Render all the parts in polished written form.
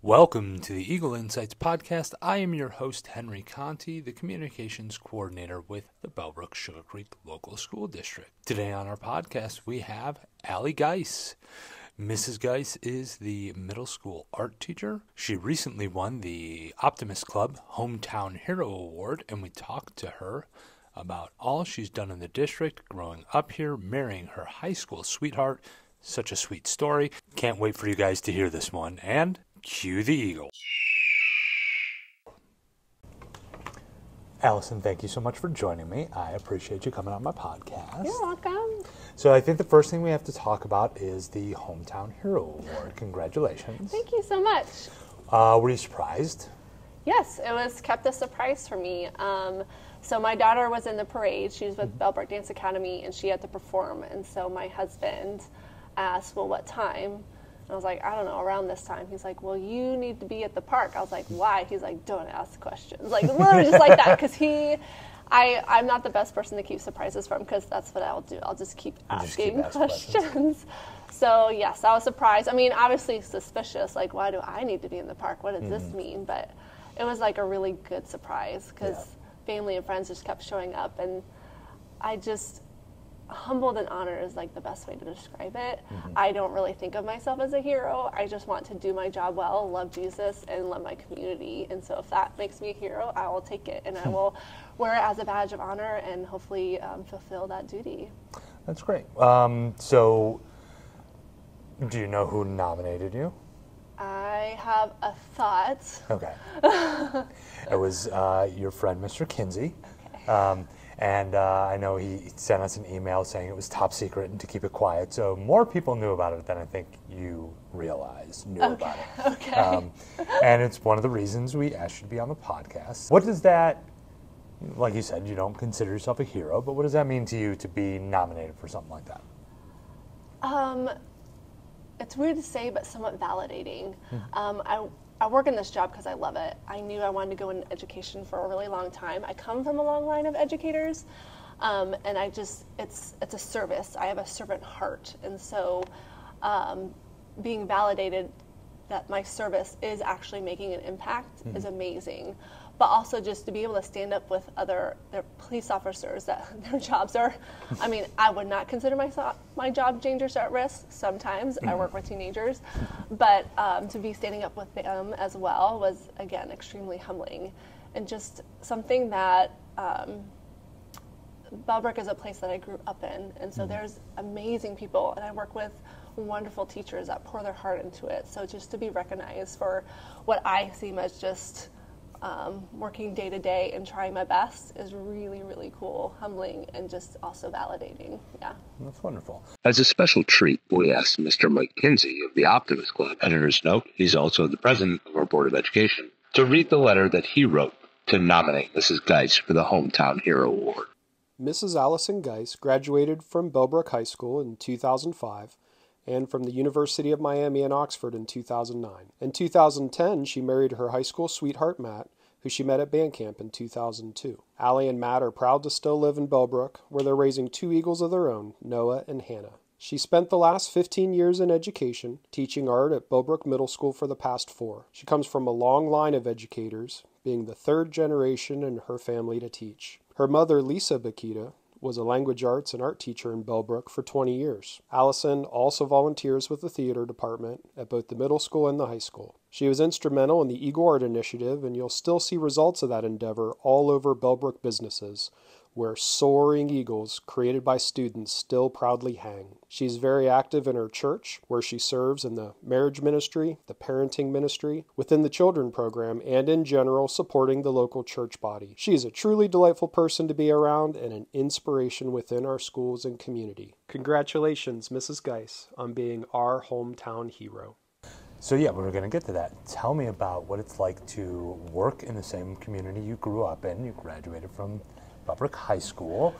Welcome to the Eagle Insights podcast. I am your host, Henry Conti, the communications coordinator with the Bellbrook-Sugarcreek Local School District. Today on our podcast, we have Allyson Geis. Mrs. Geis is the middle school art teacher. She recently won the Optimists Club Hometown Hero Award, and we talked to her about all she's done in the district, growing up here, marrying her high school sweetheart. Such a sweet story. Can't wait for you guys to hear this one. And cue the eagle. Allyson, thank you so much for joining me. I appreciate you coming on my podcast. You're welcome. So I think the first thing we have to talk about is the Hometown Hero Award. Congratulations. Thank you so much. Were you surprised? Yes, it was kept a surprise for me. So my daughter was in the parade. She was with Bellbrook Dance Academy, and she had to perform. And so my husband asked, well, what time? And I was like, I don't know, around this time. He's like, well, you need to be at the park. I was like, why? He's like, don't ask questions. Like, literally just like that. Because I'm not the best person to keep surprises from, because that's what I'll do. I'll just keep asking questions. So, yes, I was surprised. I mean, obviously suspicious. Like, why do I need to be in the park? What does this mean? But it was like a really good surprise, because family and friends just kept showing up. And I just... humbled and honored is like the best way to describe it. I don't really think of myself as a hero. I just want to do my job well, love Jesus, and love my community. And so if that makes me a hero, I will take it, and I will wear it as a badge of honor and hopefully fulfill that duty. That's great. So do you know who nominated you? I have a thought. Okay. It was your friend, Mr. Kinsey. Okay. And I know he sent us an email saying it was top secret and to keep it quiet. So more people knew about it than I think you realize about it. Okay. And it's one of the reasons we asked you to be on the podcast. What does that, like you said, you don't consider yourself a hero, but what does that mean to you to be nominated for something like that? It's weird to say, but somewhat validating. I work in this job because I love it. I knew I wanted to go in education for a really long time. I come from a long line of educators, and it's a service. I have a servant heart, and so being validated that my service is actually making an impact is amazing. But also just to be able to stand up with their police officers that their jobs are, I mean, I would not consider my job dangerous or at risk. Sometimes I work with teenagers, but to be standing up with them as well was, again, extremely humbling. And just something that Bellbrook is a place that I grew up in, and so there's amazing people, and I work with wonderful teachers that pour their heart into it. So just to be recognized for what I seem as just working day to day and trying my best is really, really cool, humbling, and just also validating. Yeah. That's wonderful. As a special treat, we asked Mr. Mike Kinsey of the Optimists Club, editor's note, he's also the president of our Board of Education, to read the letter that he wrote to nominate Mrs. Geis for the Hometown Hero Award. Mrs. Allyson Geis graduated from Bellbrook High School in 2005 and from the University of Miami in Oxford in 2009. In 2010, she married her high school sweetheart, Matt, who she met at band camp in 2002. Allie and Matt are proud to still live in Bellbrook, where they're raising two eagles of their own, Noah and Hannah. She spent the last 15 years in education, teaching art at Bellbrook Middle School for the past 4. She comes from a long line of educators, being the third generation in her family to teach. Her mother, Lisa Bakita, was a language arts and art teacher in Bellbrook for 20 years. Allyson also volunteers with the theater department at both the middle school and the high school. She was instrumental in the Eagle Art Initiative, and you'll still see results of that endeavor all over Bellbrook businesses, where soaring eagles created by students still proudly hang. She's very active in her church, where she serves in the marriage ministry, the parenting ministry, within the children program, and in general supporting the local church body. She is a truly delightful person to be around and an inspiration within our schools and community. Congratulations, Mrs. Geis, on being our hometown hero. So yeah, we're going to get to that. Tell me about what it's like to work in the same community you grew up in. You graduated from Bellbrook High School.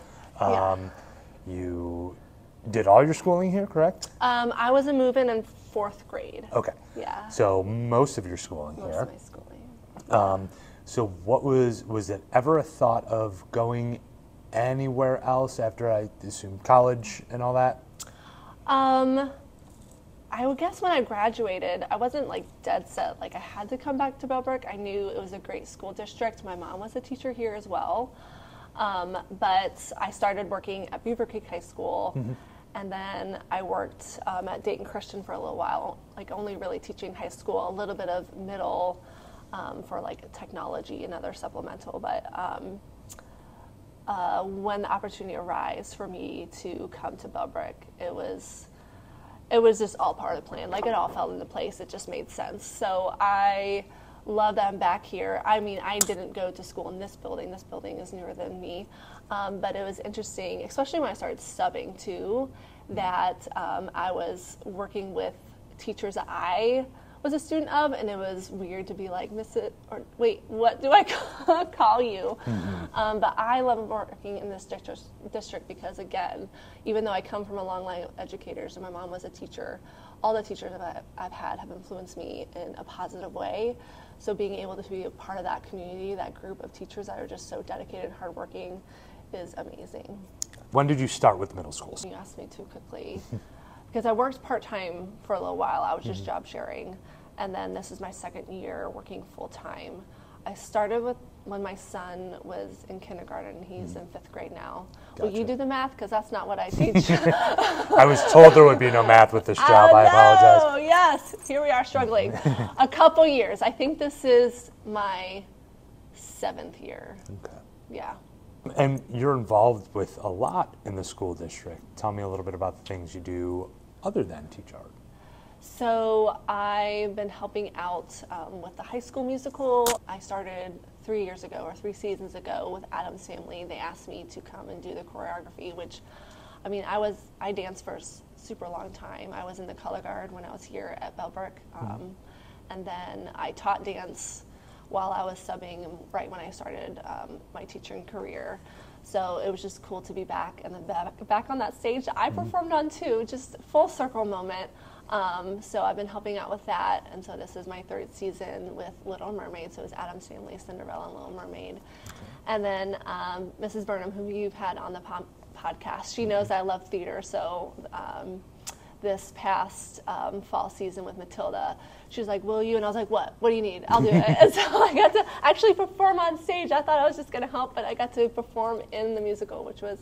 You did all your schooling here, correct? I was a move-in in 4th grade. Okay. Yeah. So most of your schooling Most here. of my schooling. So what was it ever a thought of going anywhere else after, I assume, college and all that? I would guess when I graduated, I wasn't like dead set, like I had to come back to Bellbrook. I knew it was a great school district. My mom was a teacher here as well. But I started working at Beaver Creek High School, and then I worked at Dayton Christian for a little while, like only really teaching high school, a little bit of middle for like technology and other supplemental. But when the opportunity arose for me to come to Bellbrook, it was just all part of the plan. Like it all fell into place. It just made sense. So I love that I'm back here. I mean, I didn't go to school in this building. This building is newer than me. But it was interesting, especially when I started subbing too, that I was working with teachers that I was a student of, and it was weird to be like, wait, what do I call you? But I love working in this district because, again, even though I come from a long line of educators and my mom was a teacher, all the teachers that I've had have influenced me in a positive way. So being able to be a part of that community, that group of teachers that are just so dedicated and hardworking is amazing. When did you start with middle schools? You asked me too quickly. Because I worked part-time for a little while. I was just job sharing. And then this is my second year working full-time. I started with when my son was in kindergarten. He's in 5th grade now. Gotcha. Will you do the math? Because that's not what I teach. I was told there would be no math with this job. I apologize. Oh, yes. Here we are struggling. A couple years. I think this is my 7th year. Okay. Yeah. And you're involved with a lot in the school district. Tell me a little bit about the things you do other than teach art. So I've been helping out with the high school musical. I started 3 seasons ago with Adam's Family. They asked me to come and do the choreography, which, I mean, I danced for a super long time. I was in the color guard when I was here at Bellbrook. And then I taught dance while I was subbing right when I started my teaching career. So it was just cool to be back and then back on that stage that I performed on too, just full circle moment. So I've been helping out with that, and so this is my 3rd season with Little Mermaid. So it was Adam's Family, Cinderella, and Little Mermaid. And then Mrs. Burnham, who you've had on the podcast, she knows I love theater. So this past fall season with Matilda, she was like, will you? And I was like, what? What do you need? I'll do it. And so I got to actually perform on stage. I thought I was just going to help, but I got to perform in the musical, which was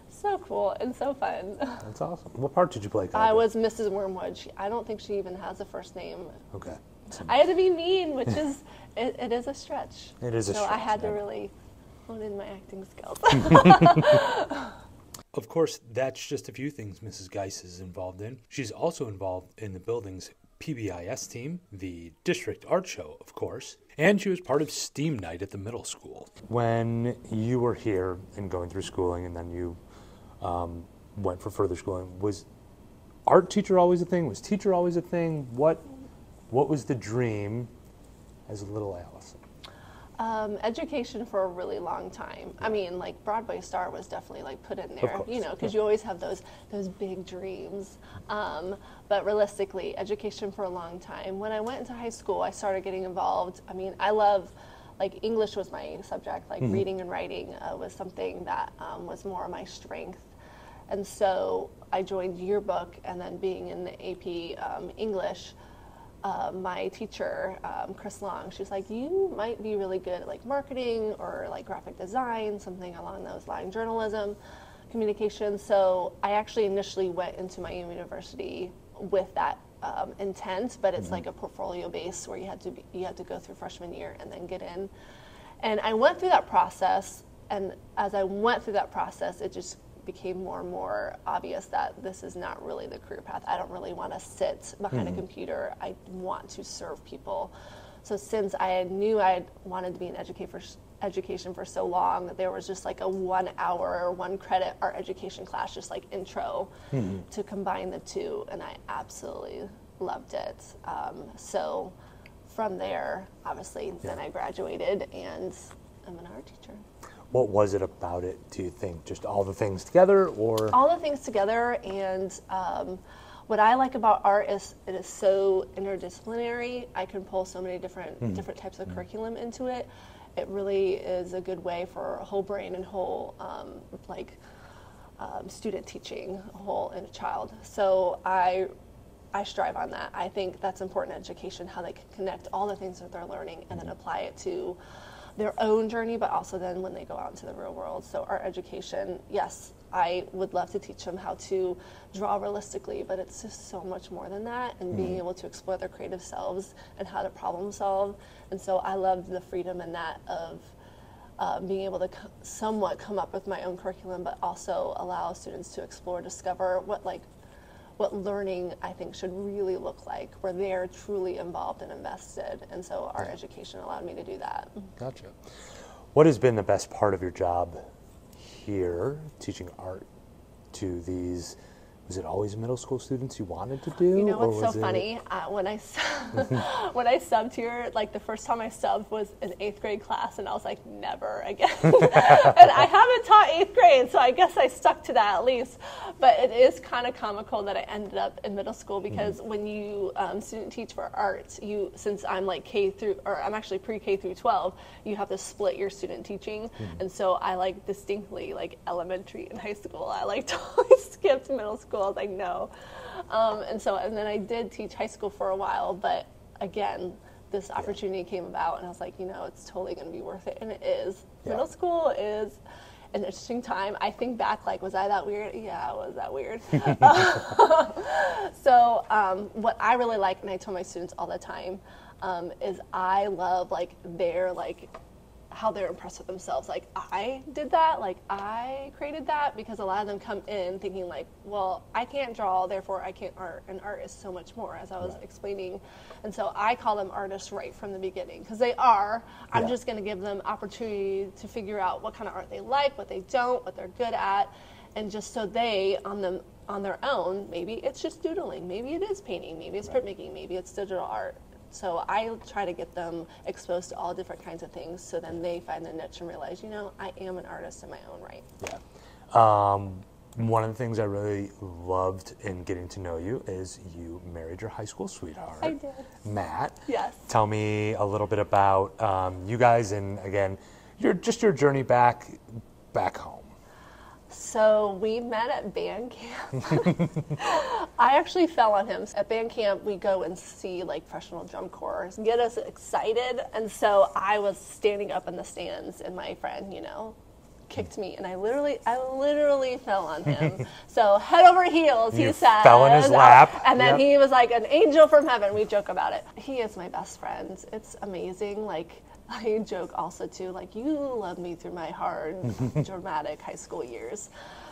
so cool and so fun. That's awesome. What part did you play? I was Mrs. Wormwood. I don't think she even has a first name. Okay. I had to be mean, which is, it is a stretch. It is a stretch. So I had to really hone in my acting skills. Of course, that's just a few things Mrs. Geis is involved in. She's also involved in the building's PBIS team, the district art show, of course, and she was part of STEAM night at the middle school. When you were here and going through schooling and then you went for further schooling, was art teacher always a thing? Was teacher always a thing? What was the dream as a little Allyson? Education for a really long time. I mean, like Broadway star was definitely like put in there, you know, because you always have those big dreams. But realistically, education for a long time. When I went into high school, I started getting involved. I mean, I love, like English was my subject, like reading and writing was something that was more my strength. And so I joined yearbook, and then being in the AP English, my teacher, Chris Long, she was like, you might be really good at like marketing or like graphic design, something along those lines, journalism, communication. So I actually initially went into my university with that intent, but it's like a portfolio base where you had to go through freshman year and then get in. And I went through that process, and as I went through that process, it just became more and more obvious that this is not really the career path. I don't really want to sit behind a computer. I want to serve people. So since I knew I wanted to be in education for so long, that there was just like a 1 hour or 1 credit art education class, just like intro to combine the two, and I absolutely loved it. So from there, obviously, then I graduated and I'm an art teacher. What was it about it, do you think? Just all the things together, or? All the things together, and what I like about art is it is so interdisciplinary. I can pull so many different types of curriculum into it. It really is a good way for a whole brain and whole student teaching, a whole inner child. So I I strive on that. I think that's important in education, how they can connect all the things that they're learning and then apply it to their own journey, but also then when they go out into the real world. So art education, yes, I would love to teach them how to draw realistically, but it's just so much more than that, and being able to explore their creative selves and how to problem solve. And so I love the freedom in that of being able to somewhat come up with my own curriculum, but also allow students to explore, discover what learning I think should really look like, where they're truly involved and invested. And so art education allowed me to do that. Gotcha. What has been the best part of your job here, teaching art to these, was it always middle school students you wanted to do? You know what's so funny? When I subbed here, like the first time I subbed was an 8th grade class, and I was like, never again. And I haven't taught 8th grade, so I guess I stuck to that at least. But it is kind of comical that I ended up in middle school, because when you student teach for art, since I'm like I'm actually pre-K through 12, you have to split your student teaching. And so I like distinctly like elementary and high school. I like totally skipped middle school. I was like, no. And then I did teach high school for a while, but again, this opportunity came about, and I was like, it's totally going to be worth it. And it is. Yeah. Middle school is an interesting time. I think back, like, was I that weird? Yeah, I was that weird. So what I really like, and I tell my students all the time, is I love, like, how they're impressed with themselves. Like, I did that, like, I created that, because a lot of them come in thinking like, well, I can't draw, therefore I can't art, and art is so much more, as I was explaining. And so I call them artists right from the beginning, because they are. I'm just going to give them opportunity to figure out what kind of art they like, what they don't, what they're good at, and just so they, on their own, maybe it's just doodling, maybe it is painting, maybe it's printmaking, maybe it's digital art. So I try to get them exposed to all different kinds of things, so then they find their niche and realize, I am an artist in my own right. Yeah. One of the things I really loved in getting to know you is you married your high school sweetheart. I did. Matt. Yes. Tell me a little bit about you guys, and again, your journey back home. So we met at band camp. I actually fell on him. At band camp, we go and see like professional drum corps, get us excited. And so I was standing up in the stands, and my friend, kicked me, and I literally fell on him. So head over heels, he said. Fell in his lap. And then he was like an angel from heaven. We joke about it. He is my best friend. It's amazing. Like, I joke also too, like, you loved me through my hard, dramatic high school years.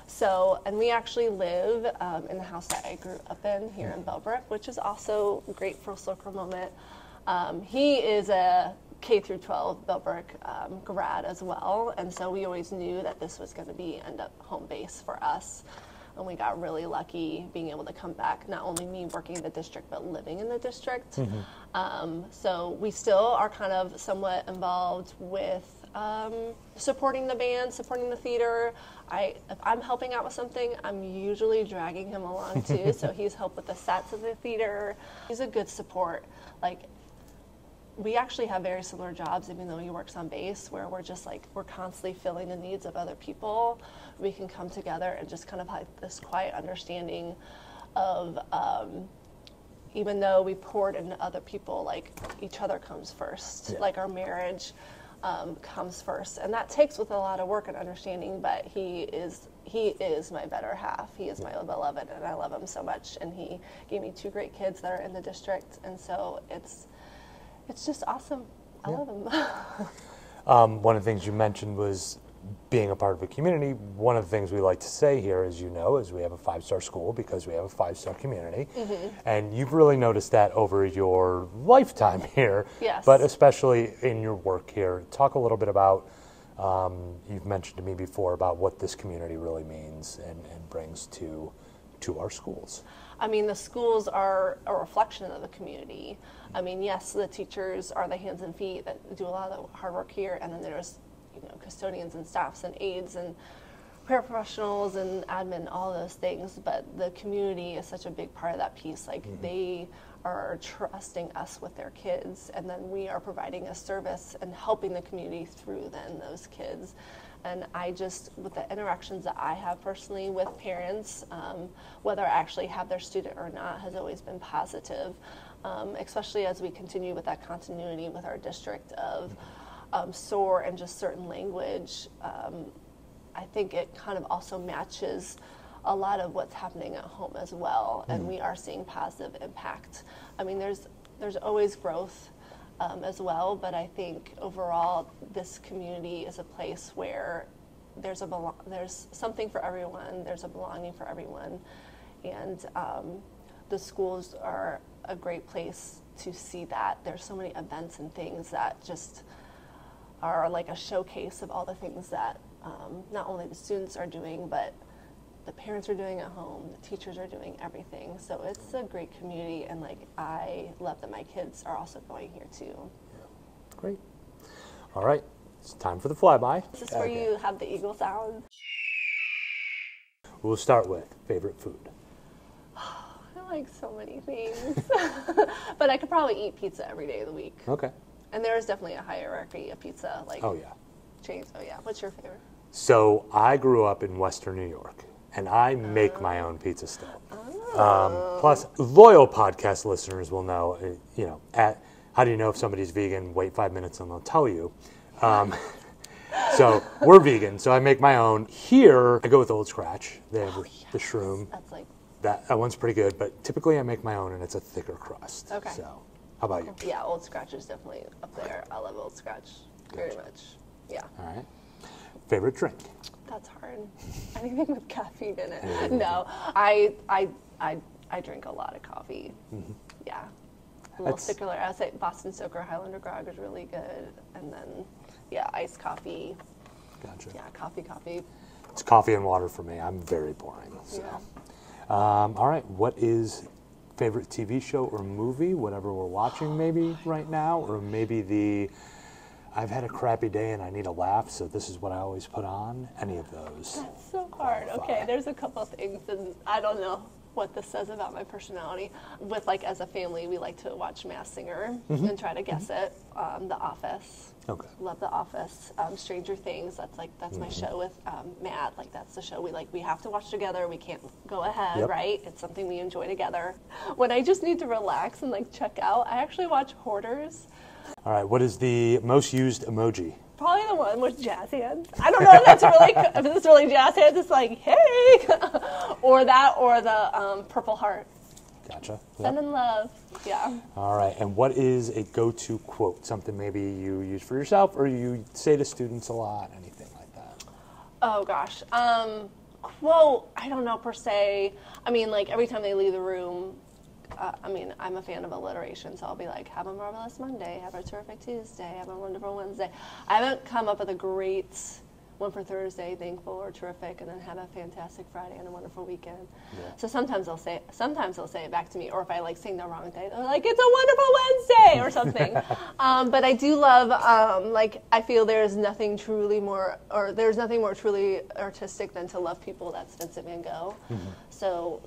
So, and we actually live in the house that I grew up in here in Bellbrook, which is also a great full circle moment. He is a K through 12 Bellbrook grad as well, and so we always knew that this was going to end up home base for us. And we got really lucky being able to come back, not only me working in the district, but living in the district. So we still are kind of somewhat involved with supporting the band, supporting the theater. If I'm helping out with something, I'm usually dragging him along too. So he's helped with the sets of the theater. He's a good support. Like, we actually have very similar jobs, even though he works on base, where we're constantly filling the needs of other people. We can come together and just kind of have this quiet understanding of, even though we poured into other people, like, each other comes first. Like, our marriage comes first, and that takes with a lot of work and understanding, but he is my better half. He is my beloved, and I love him so much, and he gave me 2 great kids that are in the district, and so it's just awesome. I love him. One of the things you mentioned was being a part of a community. One of the things we like to say here, as you know, is we have a 5-star school because we have a 5-star community. And you've really noticed that over your lifetime here, but especially in your work here. Talk a little bit about, you've mentioned to me before, about what this community really means and brings to our schools. I mean, the schools are a reflection of the community. I mean, yes, the teachers are the hands and feet that do a lot of the hard work here, and then there's, custodians and staffs and aides and paraprofessionals and admin, all those things. But the community is such a big part of that piece. Like, they are trusting us with their kids, and then we are providing a service and helping the community through then those kids. And I just, with the interactions that I have personally with parents, whether I actually have their student or not, has always been positive, especially as we continue with that continuity with our district of SOAR and just certain language. I think it kind of also matches a lot of what's happening at home as well, and we are seeing positive impact. I mean, there's always growth as well, but I think overall this community is a place where there's something for everyone, there's a belonging for everyone, and the schools are a great place to see that. There's so many events and things that just are like a showcase of all the things that not only the students are doing, but the parents are doing at home, the teachers are doing everything. So it's a great community, and like I love that my kids are also going here too. Yeah. Great. All right, it's time for the flyby. This is where you have the eagle sound. We'll start with favorite food. I like so many things, but I could probably eat pizza every day of the week. Okay. And there is definitely a hierarchy of pizza, like chains. Oh yeah. What's your favorite? So I grew up in Western New York, and I make my own pizza still. Plus, loyal podcast listeners will know, how do you know if somebody's vegan? Wait 5 minutes and they'll tell you. So we're vegan, so I make my own. Here, I go with Old Scratch. They have the shroom. That's like... That one's pretty good, but typically I make my own, and it's a thicker crust. Okay. So, how about you? Yeah, Old Scratch is definitely up there. I love Old Scratch very much. Yeah. All right. Favorite drink? That's hard. Anything with caffeine in it. No, I drink a lot of coffee. Mm-hmm. Yeah. A little particular. I would say Boston Soaker Highlander Grog is really good. And then, iced coffee. Gotcha. Yeah, coffee. It's coffee and water for me. I'm very boring. So. Yeah. All right. What is favorite TV show or movie? Whatever we're watching maybe right now, or maybe I've had a crappy day and I need a laugh, so this is what I always put on. Any of those. That's so hard. Okay, there's a couple of things, and I don't know what this says about my personality. With as a family, we like to watch Masked Singer and try to guess it. The Office. Okay. Love The Office. Stranger Things. That's my show with Matt. That's the show we have to watch together. We can't go ahead, right? It's something we enjoy together. When I just need to relax and check out, I actually watch Hoarders. All right. What is the most used emoji? Probably the one with jazz hands. I don't know if that's if it's really jazz hands. It's hey, or the purple heart. Gotcha. Yep. Send in love. Yeah. All right. And what is a go-to quote? Something maybe you use for yourself, or you say to students a lot? Anything like that? Oh gosh. Quote. I don't know per se. I mean, every time they leave the room. I'm a fan of alliteration, so I'll be like, have a marvelous Monday, have a terrific Tuesday, have a wonderful Wednesday. I haven't come up with a great one for Thursday, thankful or terrific, and then have a fantastic Friday and a wonderful weekend. Yeah. So sometimes they'll say it back to me, or if I sing the wrong day, they're like, it's a wonderful Wednesday or something. But I do love, I feel there's nothing more truly artistic than to love people. That's Vincent Van Gogh. Mm-hmm. So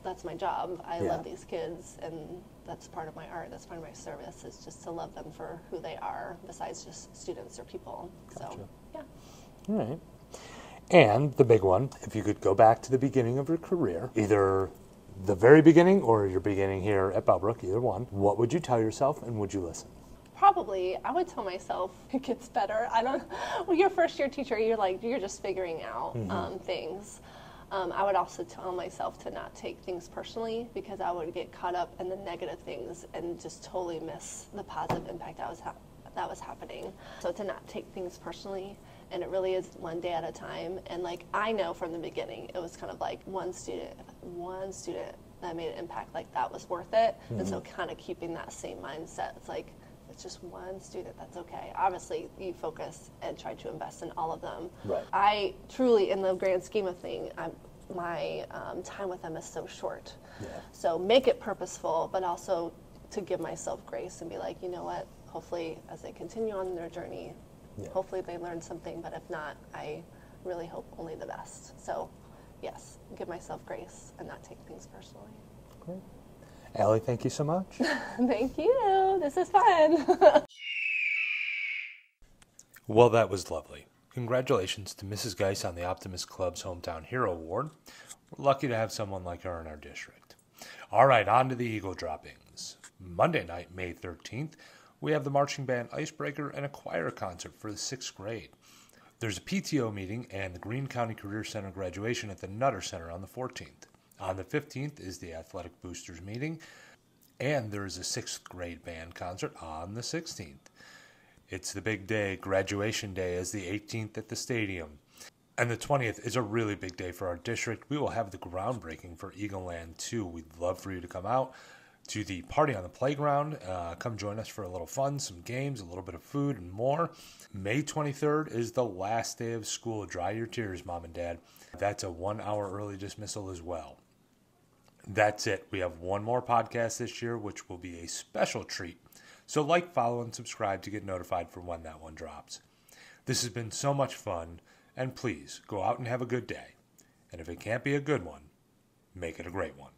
that's my job. I love these kids, and that's part of my art. That's part of my service, is just to love them for who they are, besides just students or people. Gotcha. So, yeah. All right. And the big one, if you could go back to the beginning of your career, either the very beginning or your beginning here at Bellbrook, either one, what would you tell yourself, and would you listen? Probably, I would tell myself it gets better. Well, your first year teacher, you're just figuring out things. I would also tell myself to not take things personally, because I would get caught up in the negative things and just totally miss the positive impact that was happening. So to not take things personally, and it really is one day at a time. And I know from the beginning, it was kind of one student that made an impact, that was worth it. Mm-hmm. And so kind of keeping that same mindset, it's just one student, that's okay. Obviously, you focus and try to invest in all of them. Right. I truly, in the grand scheme of things, my time with them is so short. Yeah. So make it purposeful, but also to give myself grace and be like, you know what, hopefully as they continue on their journey, hopefully they learn something, but if not, I really hope only the best. So yes, give myself grace and not take things personally. Great. Allie, thank you so much. Thank you. This is fun. Well, that was lovely. Congratulations to Mrs. Geis on the Optimist Club's Hometown Hero Award. We're lucky to have someone like her in our district. All right, on to the Eagle droppings. Monday night, May 13th, we have the marching band Icebreaker and a choir concert for the 6th grade. There's a PTO meeting and the Greene County Career Center graduation at the Nutter Center on the 14th. On the 15th is the Athletic Boosters meeting, and there is a 6th grade band concert on the 16th. It's the big day. Graduation day is the 18th at the stadium. And the 20th is a really big day for our district. We will have the groundbreaking for Eagle Land 2. We'd love for you to come out to the party on the playground. Come join us for a little fun, some games, a little bit of food, and more. May 23rd is the last day of school. Dry your tears, Mom and Dad. That's a 1-hour early dismissal as well. That's it. We have one more podcast this year, which will be a special treat. So like, follow, and subscribe to get notified for when that one drops. This has been so much fun, and please go out and have a good day. And if it can't be a good one, make it a great one.